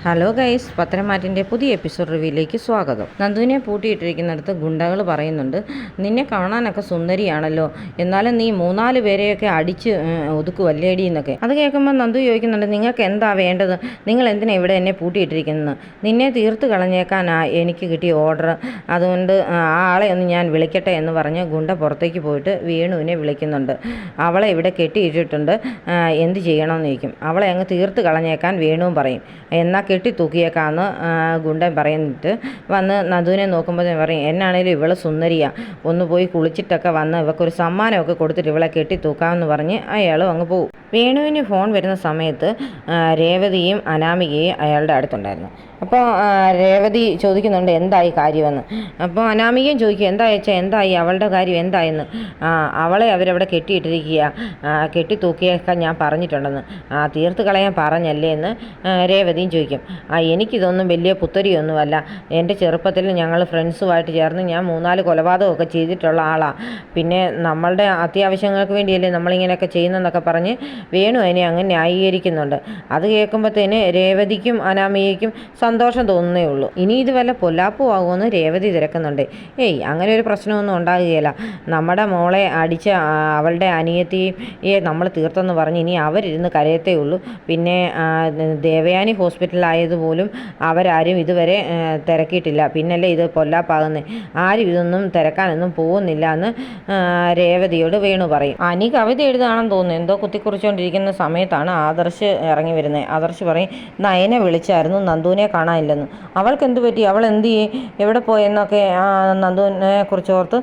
Hello guys, പത്തനംമാറ്റിൻ്റെ പുതിയ episode റിവ്യൂയിലേക്ക് സ്വാഗതം. നന്ദുവിനെ പൂട്ടിയിട്ടിരിക്കുന്നിടത്ത് ഗുണ്ടകൾ പറയുന്നുണ്ട്, നിന്നെ കാണാനൊക്കെ സുന്ദരിയാണല്ലോ, എന്നാലും നീ 3-4 പേരെയൊക്കെ അടിച്ച് ഒതുക്കുവല്ലേടി എന്നൊക്കെ. അത് കേൾക്കുമ്പോൾ നന്ദു ചോദിക്കുന്നുണ്ട്, നിങ്ങൾക്ക് എന്താ വേണ്ടത്? നിങ്ങൾ എന്തിനാ ഇവിടെ എന്നെ പൂട്ടിയിട്ടിരിക്കുന്നത്? നിന്നെ തീർത്ത് കളഞ്ഞേക്കാനാ എനിക്ക് കിട്ടിയ ഓർഡർ. അതുകൊണ്ട് ആ ആളെ ഒന്ന് ഞാൻ വിളിക്കട്ടെ എന്ന് പറഞ്ഞ് ഗുണ്ട പുറത്തേക്ക് പോയിട്ട് വേണുവിനെ വിളിക്കുന്നുണ്ട്. അവളെ ഇവിടെ കെട്ടിയിട്ടിട്ടുണ്ട്, എന്ത് ചെയ്യണമെന്ന് ചോദിക്കും. അവളെ അങ്ങ് തീർത്ത് കളഞ്ഞേക്കാൻ വേണുവും പറയും. എന്നാൽ കെട്ടി തൂക്കിയേക്കാന്ന് ഗുണ്ടൻ പറയുന്നിട്ട് വന്ന് നന്ദുവിനെ നോക്കുമ്പോൾ പറയും, എന്നാണേലും ഇവള് സുന്ദരിയാണ്, ഒന്ന് പോയി കുളിച്ചിട്ടൊക്കെ വന്ന് ഇവൾക്കൊരു സമ്മാനമൊക്കെ കൊടുത്തിട്ട് ഇവളെ കെട്ടി തൂക്കാമെന്ന് പറഞ്ഞ് അയാളും അങ്ങ് പോകും. വേണുവിന് ഫോൺ വരുന്ന സമയത്ത് രേവതിയും അനാമികയും അയാളുടെ അടുത്തുണ്ടായിരുന്നു. അപ്പോൾ രേവതി ചോദിക്കുന്നുണ്ട് എന്തായി കാര്യമെന്ന്. അപ്പോൾ അനാമികയും ചോദിക്കും, എന്തായി അവളുടെ കാര്യം എന്തായെന്ന്. അവളെ അവരവിടെ കെട്ടിയിട്ടിരിക്കുക, കെട്ടി തൂക്കിയേക്കാൻ ഞാൻ പറഞ്ഞിട്ടുണ്ടെന്ന്. തീർത്ത് കളയാൻ പറഞ്ഞല്ലേ എന്ന് രേവതിയും ചോദിക്കും. എനിക്കിതൊന്നും വലിയ പുത്തരിയൊന്നുമല്ല, എൻ്റെ ചെറുപ്പത്തിൽ ഞങ്ങൾ ഫ്രണ്ട്സുമായിട്ട് ചേർന്ന് ഞാൻ 3-4 കൊലപാതകമൊക്കെ ചെയ്തിട്ടുള്ള ആളാണ്. പിന്നെ നമ്മളുടെ അത്യാവശ്യങ്ങൾക്ക് വേണ്ടിയല്ലേ നമ്മളിങ്ങനെയൊക്കെ ചെയ്യുന്നതെന്നൊക്കെ പറഞ്ഞ് വേണു അതിനെ അങ്ങ് ന്യായീകരിക്കുന്നുണ്ട്. അത് കേൾക്കുമ്പോഴത്തേന് രേവതിക്കും അനാമികയ്ക്കും സന്തോഷം തോന്നുന്നേ ഉള്ളൂ. ഇനി ഇത് വല്ല പൊല്ലാപ്പു ആകുമെന്ന് രേവതി തിരക്കുന്നുണ്ട്. അങ്ങനെ ഒരു പ്രശ്നമൊന്നും ഉണ്ടാകുകയില്ല. നമ്മുടെ മോളെ അടിച്ച അവളുടെ അനിയത്തിയെ നമ്മൾ തീർത്തെന്ന് പറഞ്ഞ് ഇനി അവരിരുന്ന് കരയത്തേ ഉള്ളൂ. പിന്നെ ദേവയാനി ഹോസ്പിറ്റലായതുപോലും അവരാരും ഇതുവരെ തിരക്കിയിട്ടില്ല. പിന്നല്ലേ ഇത് പൊല്ലാപ്പാകുന്നത്. ആരും ഇതൊന്നും തിരക്കാനൊന്നും പോകുന്നില്ല എന്ന് രേവതിയോട് വേണു പറയും. അനി കവിത എഴുതാണെന്ന് തോന്നുന്നു. എന്തോ കുത്തിക്കുറിച്ചുകൊണ്ടിരിക്കുന്ന സമയത്താണ് ആദർശ് ഇറങ്ങി വരുന്നത്. ആദർശ് പറയും, നയനെ വിളിച്ചായിരുന്നു, നന്ദുവിനെ കാണാനില്ലെന്ന്. അവൾക്ക് എന്ത് പറ്റി, അവൾ എന്ത് ചെയ്യും, എവിടെ പോയെന്നൊക്കെ നന്ദുവിനെ കുറിച്ച് ഓർത്ത്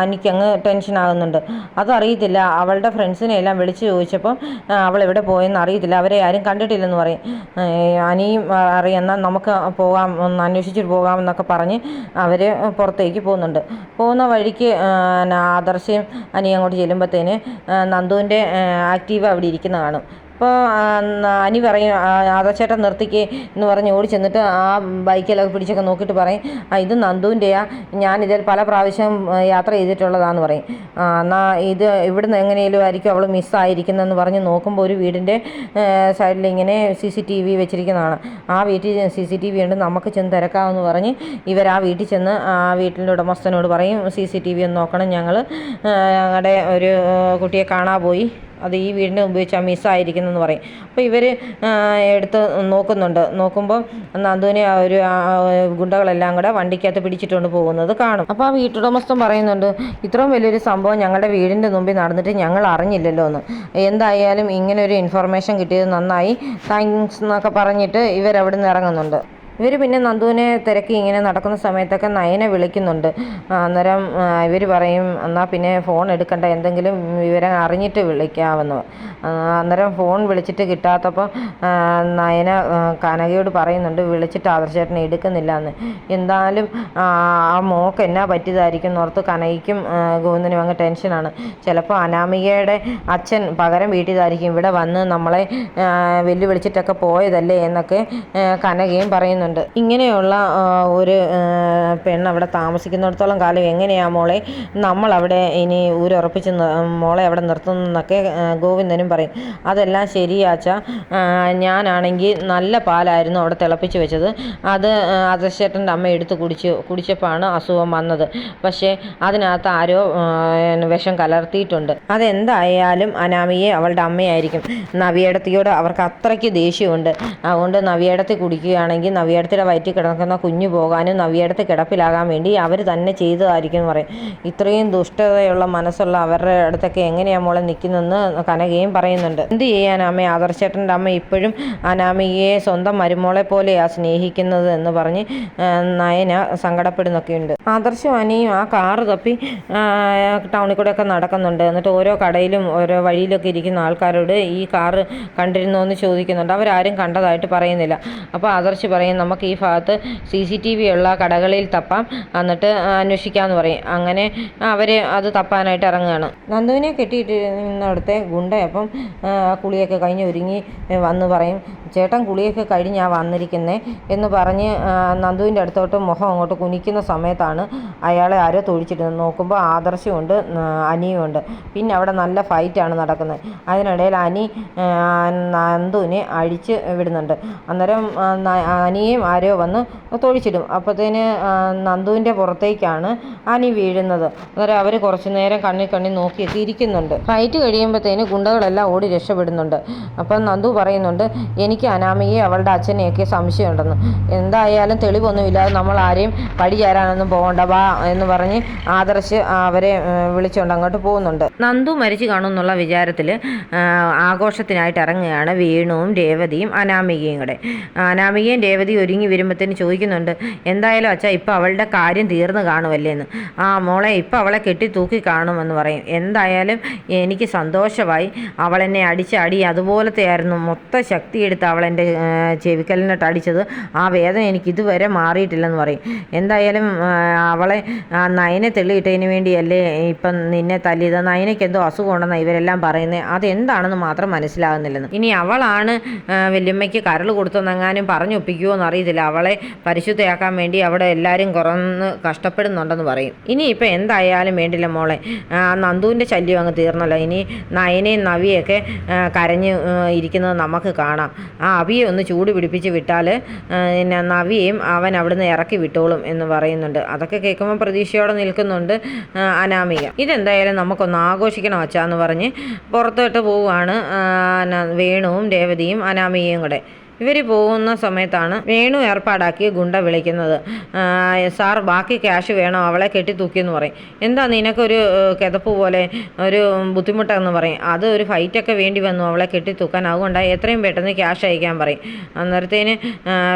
എനിക്കങ്ങ് ടെൻഷനാകുന്നുണ്ട്. അതറിയത്തില്ല, അവളുടെ ഫ്രണ്ട്സിനെ എല്ലാം വിളിച്ച് ചോദിച്ചപ്പം അവൾ എവിടെ പോയെന്ന് അറിയത്തില്ല, അവരെ ആരും കണ്ടിട്ടില്ലെന്ന് പറയും. അനിയും അറിയാം, എന്നാൽ നമുക്ക് പോകാം, ഒന്ന് അന്വേഷിച്ചിട്ട് പോകാമെന്നൊക്കെ പറഞ്ഞ് അവർ പുറത്തേക്ക് പോകുന്നുണ്ട്. പോകുന്ന വഴിക്ക് ആദർശയും അനിയും അങ്ങോട്ട് ചെല്ലുമ്പോഴത്തേന് നന്ദുവിൻ്റെ ആക്റ്റീവ അവിടെ ഇരിക്കുന്ന കാണും. അപ്പോൾ അനി പറയും, ആദർശേട്ടൻ നിർത്തിക്കേ എന്ന് പറഞ്ഞ് ഓടി ചെന്നിട്ട് ആ ബൈക്കിലൊക്കെ പിടിച്ചൊക്കെ നോക്കിയിട്ട് പറയും, ഇത് നന്ദുവിൻ്റെയാ, ഞാനിതിൽ പല പ്രാവശ്യം യാത്ര ചെയ്തിട്ടുള്ളതാന്ന് പറയും. എന്നാൽ ഇത് ഇവിടുന്ന് എങ്ങനെയും ആയിരിക്കും അവൾ മിസ്സായിരിക്കുന്നതെന്ന് പറഞ്ഞ് നോക്കുമ്പോൾ ഒരു വീടിൻ്റെ സൈഡിൽ ഇങ്ങനെ CCTV വെച്ചിരിക്കുന്നതാണ്. ആ വീട്ടിൽ CCTV ഉണ്ട്, നമുക്ക് ചെന്ന് തിരക്കാമെന്ന് പറഞ്ഞ് ഇവർ ആ വീട്ടിൽ ചെന്ന് ആ വീട്ടിൻ്റെ ഉടമസ്ഥനോട് പറയും, CCTV ഒന്ന് നോക്കണം, ഞങ്ങൾ ഞങ്ങളുടെ ഒരു കുട്ടിയെ കാണാൻ പോയി, അത് ഈ വീടിനെ ഉപയോഗിച്ചാൽ മിസ്സായിരിക്കുന്നെന്ന് പറയും. അപ്പോൾ ഇവർ എടുത്ത് നോക്കുമ്പോൾ നന്ദുവിനെ ഒരു ഗുണ്ടകളെല്ലാം കൂടെ വണ്ടിക്കകത്ത് പിടിച്ചിട്ടുകൊണ്ട് പോകുന്നത് കാണും. അപ്പോൾ ആ വീട്ടുടമസ്ഥൻ പറയുന്നുണ്ട്, ഇത്രയും വലിയൊരു സംഭവം ഞങ്ങളുടെ വീടിൻ്റെ മുമ്പിൽ നടന്നിട്ട് ഞങ്ങൾ അറിഞ്ഞില്ലല്ലോ എന്ന്. എന്തായാലും ഇങ്ങനെ ഒരു ഇൻഫർമേഷൻ കിട്ടിയത് നന്നായി, താങ്ക്സ് എന്നൊക്കെ പറഞ്ഞിട്ട് ഇവരവിടെ നിന്ന് ഇറങ്ങുന്നുണ്ട്. ഇവർ പിന്നെ നന്ദുവിനെ തിരക്കി ഇങ്ങനെ നടക്കുന്ന സമയത്തൊക്കെ നയനെ വിളിക്കുന്നുണ്ട്. അന്നേരം ഇവർ പറയും, എന്നാൽ പിന്നെ ഫോൺ എടുക്കണ്ട, എന്തെങ്കിലും വിവരം അറിഞ്ഞിട്ട് വിളിക്കാമെന്ന്. അന്നേരം ഫോൺ വിളിച്ചിട്ട് കിട്ടാത്തപ്പോൾ നയന കനകയോട് പറയുന്നുണ്ട്, വിളിച്ചിട്ട് ആദർശേട്ടനെ എടുക്കുന്നില്ല എന്ന്. എന്തായാലും ആ മോക്ക് എന്നാ പറ്റിയതായിരിക്കും എന്നോർത്ത് കനകയ്ക്കും ഗോവിന്ദനും അങ്ങ് ടെൻഷനാണ്. ചിലപ്പോൾ അനാമികയുടെ അച്ഛൻ പകരം വീട്ടിയതായിരിക്കും, ഇവിടെ വന്ന് നമ്മളെ വെല്ലുവിളിച്ചിട്ടൊക്കെ പോയതല്ലേ എന്നൊക്കെ കനകയും പറയുന്നു. ഇങ്ങനെയുള്ള ഒരു പെണ്ണ് അവിടെ താമസിക്കുന്നിടത്തോളം കാലം എങ്ങനെയാ മോളെ നമ്മളവിടെ ഇനി ഊരുറപ്പിച്ച് മോളെ അവിടെ നിർത്തുന്നതെന്നൊക്കെ ഗോവിന്ദനും പറയും. അതെല്ലാം ശരിയാച്ചാ, ഞാനാണെങ്കിൽ നല്ല പാലായിരുന്നു അവിടെ തിളപ്പിച്ച് വെച്ചത്, അത് ആദർശേട്ടൻ്റെ അമ്മ എടുത്ത് കുടിച്ചപ്പോഴാണ് അസുഖം വന്നത്. പക്ഷേ അതിനകത്ത് ആരോ വിഷം കലർത്തിയിട്ടുണ്ട്. അതെന്തായാലും അനാമിയെ അവളുടെ അമ്മയായിരിക്കും. നവിയേടത്തിയോട് അവർക്ക് അത്രയ്ക്ക് ദേഷ്യമുണ്ട്. അതുകൊണ്ട് നവിയേടത്തി കുടിക്കുകയാണെങ്കിൽ നവിയേടത്തിയുടെ വയറ്റിൽ കിടക്കുന്ന കുഞ്ഞു പോകാനും നവിയേടത്തി കിടപ്പിലാകാൻ വേണ്ടി അവർ തന്നെ ചെയ്തതായിരിക്കും എന്ന് പറയും. ഇത്രയും ദുഷ്ടതയുള്ള മനസ്സുള്ള അവരുടെ അടുത്തൊക്കെ എങ്ങനെയാണ് മോളെ നിൽക്കുന്നതെന്ന് കനകയും പറയുന്നുണ്ട്. എന്ത് ചെയ്യാൻ അമ്മ, ആദർശേട്ടൻ്റെ അമ്മ ഇപ്പോഴും അനാമികയെ സ്വന്തം മരുമോളെ പോലെയാണ് സ്നേഹിക്കുന്നത് എന്ന് പറഞ്ഞ് നയന സങ്കടപ്പെടുന്നൊക്കെയുണ്ട്. ആദർശം അനിയും ആ കാറ് തപ്പി ടൗണിൽ കൂടെയൊക്കെ നടക്കുന്നുണ്ട്. എന്നിട്ട് ഓരോ കടയിലും ഓരോ വഴിയിലൊക്കെ ഇരിക്കുന്ന ആൾക്കാരോട് ഈ കാറ് കണ്ടിരുന്നോ എന്ന് ചോദിക്കുന്നുണ്ട്. അവരാരും കണ്ടതായിട്ട് പറയുന്നില്ല. അപ്പോൾ ആദർശ് പറയും, നമുക്ക് ഈ ഭാഗത്ത് CCTV ഉള്ള കടകളിൽ തപ്പാം, എന്നിട്ട് അന്വേഷിക്കാമെന്ന് പറയും. അങ്ങനെ അവർ അത് തപ്പാനായിട്ട് ഇറങ്ങുകയാണ്. നന്ദുവിനെ കെട്ടിയിട്ടിരുന്നിടത്തെ ഗുണ്ട അപ്പം കുളിയൊക്കെ കഴിഞ്ഞ് ഒരുങ്ങി വന്ന് പറയും, ചേട്ടൻ കുളിയൊക്കെ കഴിഞ്ഞാൽ വന്നിരിക്കുന്നേ എന്ന് പറഞ്ഞ് നന്ദുവിൻ്റെ അടുത്തോട്ട് മുഖം അങ്ങോട്ട് കുനിക്കുന്ന സമയത്താണ് അയാളെ ആരോ തൊഴിച്ചിടുന്നത്. നോക്കുമ്പോൾ ആദർശമുണ്ട്, അനിയുമുണ്ട്. പിന്നെ അവിടെ നല്ല ഫൈറ്റാണ് നടക്കുന്നത്. അതിനിടയിൽ അനി നന്ദുവിനെ അഴിച്ച് വിടുന്നുണ്ട്. അന്നേരം അനിയെയും ആരോ വന്ന് തൊഴിച്ചിടും. അപ്പോഴത്തേന് നന്ദുവിൻ്റെ പുറത്തേക്കാണ് അനി വീഴുന്നത്. അന്നേരം അവർ കുറച്ച് നേരം കണ്ണി നോക്കിയൊക്കെ ഇരിക്കുന്നുണ്ട്. ഫൈറ്റ് കഴിയുമ്പോഴത്തേന് ഗുണ്ടകളെല്ലാം ഓടി രക്ഷപ്പെടുന്നുണ്ട്. അപ്പം നന്ദു പറയുന്നുണ്ട്, എനിക്ക് അനാമികയെ അവളുടെ അച്ഛനെയൊക്കെ സംശയമുണ്ടെന്ന്. എന്തായാലും തെളിവൊന്നുമില്ലാതെ നമ്മൾ ആരെയും പഴി ചേരാനൊന്നും പോകണ്ട, വാ എന്ന് പറഞ്ഞ് ആദർശ് അവരെ വിളിച്ചുകൊണ്ട് അങ്ങോട്ട് പോകുന്നുണ്ട്. നന്ദു മരിച്ചു കാണുമെന്നുള്ള വിചാരത്തിൽ ആഘോഷത്തിനായിട്ട് ഇറങ്ങുകയാണ് വേണുവും രേവതിയും അനാമികയും കൂടെ. അനാമികയും രേവതിയും ഒരുങ്ങി വരുമ്പോഴത്തേന് ചോദിക്കുന്നുണ്ട്, എന്തായാലും അച്ഛാ ഇപ്പം അവളുടെ കാര്യം തീർന്നു കാണുമല്ലേ എന്ന്. മോളെ ഇപ്പം അവളെ കെട്ടി തൂക്കി കാണുമെന്ന് പറയും. എന്തായാലും എനിക്ക് സന്തോഷമായി. അവളെന്നെ അടിച്ച അടി അതുപോലത്തെ ആയിരുന്നു. മൊത്തം ശക്തി എടുത്ത് അവളെൻ്റെ ചെവിക്കലിനിട്ട് അടിച്ചത്. ആ വേദന എനിക്ക് ഇതുവരെ മാറിയിട്ടില്ലെന്ന് പറയും. എന്തായാലും അവളെ നയനെ തെളിയിട്ടതിന് വേണ്ടിയല്ലേ ഇപ്പം നിന്നെ തല്ലിയത്. നയനയ്ക്ക് എന്തോ അസുഖമുണ്ടെന്നാണ് ഇവരെല്ലാം പറയുന്നത്. അതെന്താണെന്ന് മാത്രം മനസ്സിലാകുന്നില്ലെന്ന്. ഇനി അവളാണ് വല്യമ്മയ്ക്ക് കരൾ കൊടുത്തെന്നെങ്ങാനും പറഞ്ഞൊപ്പിക്കുമോ എന്നറിയത്തില്ല. അവളെ പരിശുദ്ധയാക്കാൻ വേണ്ടി അവിടെ എല്ലാവരും കുറന്ന് കഷ്ടപ്പെടുന്നുണ്ടെന്ന് പറയും. ഇനി ഇപ്പം എന്തായാലും വേണ്ടില്ല മോളെ, നന്ദുവിൻ്റെ ശല്യം അങ്ങ് തീർന്നല്ലോ. ഇനി നയനെയും നവിയൊക്കെ കരഞ്ഞ് ഇരിക്കുന്നത് നമുക്ക് കാണാം. അവിയെ ഒന്ന് ചൂട് പിടിപ്പിച്ച് വിട്ടാൽ പിന്നെ നവിയെയും അവൻ അവിടുന്ന് ഇറക്കി വിട്ടോളും എന്ന് പറയുന്നുണ്ട്. അതൊക്കെ കേൾക്കുമ്പോൾ പ്രതീക്ഷയോടെ നിൽക്കുന്നുണ്ട് അനാമിക. ഇതെന്തായാലും നമുക്കൊന്ന് ആഘോഷിക്കണം അച്ഛാന്ന് പറഞ്ഞ് പുറത്തോട്ട് പോവുകയാണ് വേണുവും രേവതിയും അനാമികയും കൂടെ. ഇവർ പോകുന്ന സമയത്താണ് വേണു ഏർപ്പാടാക്കി ഗുണ്ട വിളിക്കുന്നത്. സാർ ബാക്കി ക്യാഷ് വേണം, അവളെ കെട്ടിത്തൂക്കിയെന്ന് പറയും. എന്താ നിനക്കൊരു കിതപ്പ് പോലെ ഒരു ബുദ്ധിമുട്ടെന്ന് പറയും. അത് ഒരു ഫൈറ്റൊക്കെ വേണ്ടി വന്നു അവളെ കെട്ടിത്തൂക്കാൻ, അതുകൊണ്ടാണ് എത്രയും പെട്ടെന്ന് ക്യാഷ് അയക്കാൻ പറയും. അന്നേരത്തേന്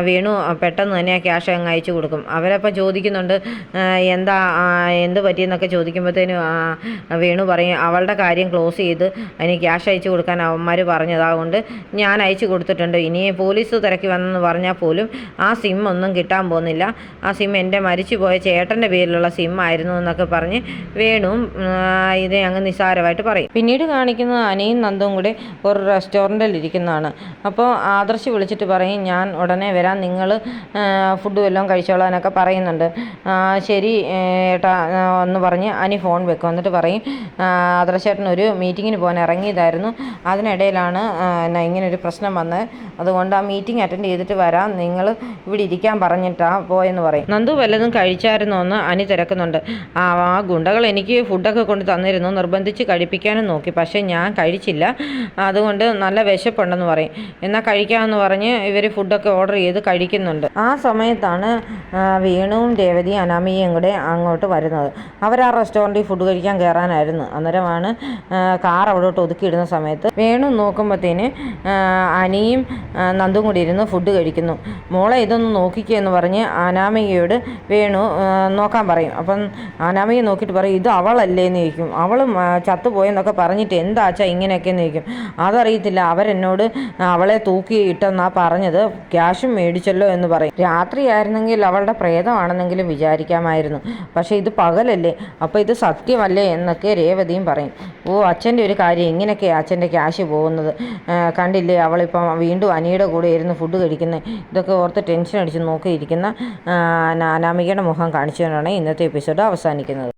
വേണു പെട്ടെന്ന് തന്നെ ആ ക്യാഷ് അങ്ങ് അയച്ചു കൊടുക്കും. അവരപ്പം ചോദിക്കുന്നുണ്ട് എന്ത് പറ്റിയെന്നൊക്കെ ചോദിക്കുമ്പോഴത്തേനും വേണു പറയും, അവളുടെ കാര്യം ക്ലോസ് ചെയ്ത് അതിന് ക്യാഷ് അയച്ചു കൊടുക്കാൻ അവന്മാർ പറഞ്ഞതാകൊണ്ട് ഞാൻ അയച്ചു കൊടുത്തിട്ടുണ്ട്. ഇനി പോലീസ് തിരക്കി വന്നെന്ന് പറഞ്ഞാൽ പോലും ആ സിം ഒന്നും കിട്ടാൻ പോകുന്നില്ല. ആ സിം എൻ്റെ മരിച്ചുപോയ ചേട്ടൻ്റെ പേരിലുള്ള സിം ആയിരുന്നു എന്നൊക്കെ പറഞ്ഞ് വേണുവും ഇത് അങ്ങ് നിസ്സാരമായിട്ട് പറയും. പിന്നീട് കാണിക്കുന്നത് അനിയും നന്ദും കൂടി ഒരു റെസ്റ്റോറൻറ്റിൽ ഇരിക്കുന്നതാണ്. അപ്പോൾ ആദർശ് വിളിച്ചിട്ട് പറയും, ഞാൻ ഉടനെ വരാം, നിങ്ങൾ ഫുഡ് വല്ലതും കഴിച്ചോളാനൊക്കെ പറയുന്നുണ്ട്. ശരി ഏട്ടാ എന്ന് പറഞ്ഞ് അനി ഫോൺ വെക്കും. എന്നിട്ട് പറയും, ആദർശേട്ടൻ ഒരു മീറ്റിങ്ങിന് പോകാൻ ഇറങ്ങിയതായിരുന്നു, അതിനിടയിലാണ് ഇങ്ങനൊരു പ്രശ്നം വന്നത്, അതുകൊണ്ട് ആ മീറ്റിംഗ് അറ്റൻഡ് ചെയ്തിട്ട് വരാം, നിങ്ങൾ ഇവിടെ ഇരിക്കാൻ പറഞ്ഞിട്ടാ പോയെന്ന് പറയും. നന്ദു വല്ലതും കഴിച്ചായിരുന്നോ എന്ന് അനി തിരക്കുന്നുണ്ട്. ആ ഗുണ്ടകൾ എനിക്ക് ഫുഡൊക്കെ കൊണ്ട് തന്നിരുന്നു, നിർബന്ധിച്ച് കഴിപ്പിക്കാനും നോക്കി, പക്ഷേ ഞാൻ കഴിച്ചില്ല, അതുകൊണ്ട് നല്ല വിശപ്പുണ്ടെന്ന് പറയും. എന്നാൽ കഴിക്കാമെന്ന് പറഞ്ഞ് ഇവർ ഫുഡൊക്കെ ഓർഡർ ചെയ്ത് കഴിക്കുന്നുണ്ട്. ആ സമയത്താണ് വേണുവും രേവതിയും അനാമികയും കൂടെ അങ്ങോട്ട് വരുന്നത്. അവർ ആ റെസ്റ്റോറൻറ്റിൽ ഫുഡ് കഴിക്കാൻ കയറാനായിരുന്നു. അന്നേരമാണ് കാർ അവിടോട്ട് ഒതുക്കിയിടുന്ന സമയത്ത് വേണു നോക്കുമ്പോഴത്തേന് അനിയും നന്ദും കൂടി ഇരുന്ന് ഫുഡ് കഴിക്കുന്നു. മോളെ ഇതൊന്ന് നോക്കിക്കുക എന്ന് പറഞ്ഞ് അനാമികയോട് വേണു നോക്കാൻ പറയും. അപ്പം അനാമിക നോക്കിയിട്ട് പറയും, ഇത് അവളല്ലേ എന്ന് ചോദിക്കും. അവൾ ചത്തുപോയെന്നൊക്കെ പറഞ്ഞിട്ട് എന്താച്ചാ ഇങ്ങനെയൊക്കെയെന്ന് ചോദിക്കും. അതറിയത്തില്ല, അവരെന്നോട് അവളെ തൂക്കി ഇട്ടെന്നാ പറഞ്ഞത്, ക്യാഷും മേടിച്ചല്ലോ എന്ന് പറയും. രാത്രിയായിരുന്നെങ്കിൽ അവളുടെ പ്രേതമാണെന്നെങ്കിലും വിചാരിക്കാമായിരുന്നു, പക്ഷേ ഇത് പകലല്ലേ, അപ്പോൾ ഇത് സത്യമല്ലേ എന്നൊക്കെ രേവതിയും പറയും. അച്ഛൻ്റെ ഒരു കാര്യം, ഇങ്ങനെയൊക്കെയാണ് അച്ഛൻ്റെ ക്യാഷ് പോകുന്നത്, കണ്ടില്ലേ അവളിപ്പം വീണ്ടും അനിയുടെ കൂടെ ഇരുന്ന് ഫുഡ് കഴിക്കുന്നത്. ഇതൊക്കെ ഓർത്ത് ടെൻഷൻ അടിച്ച് നോക്കിയിരിക്കുന്ന അനാമികയുടെ മുഖം കാണിച്ചുകൊണ്ടാണ് ഇന്നത്തെ എപ്പിസോഡ് അവസാനിക്കുന്നത്.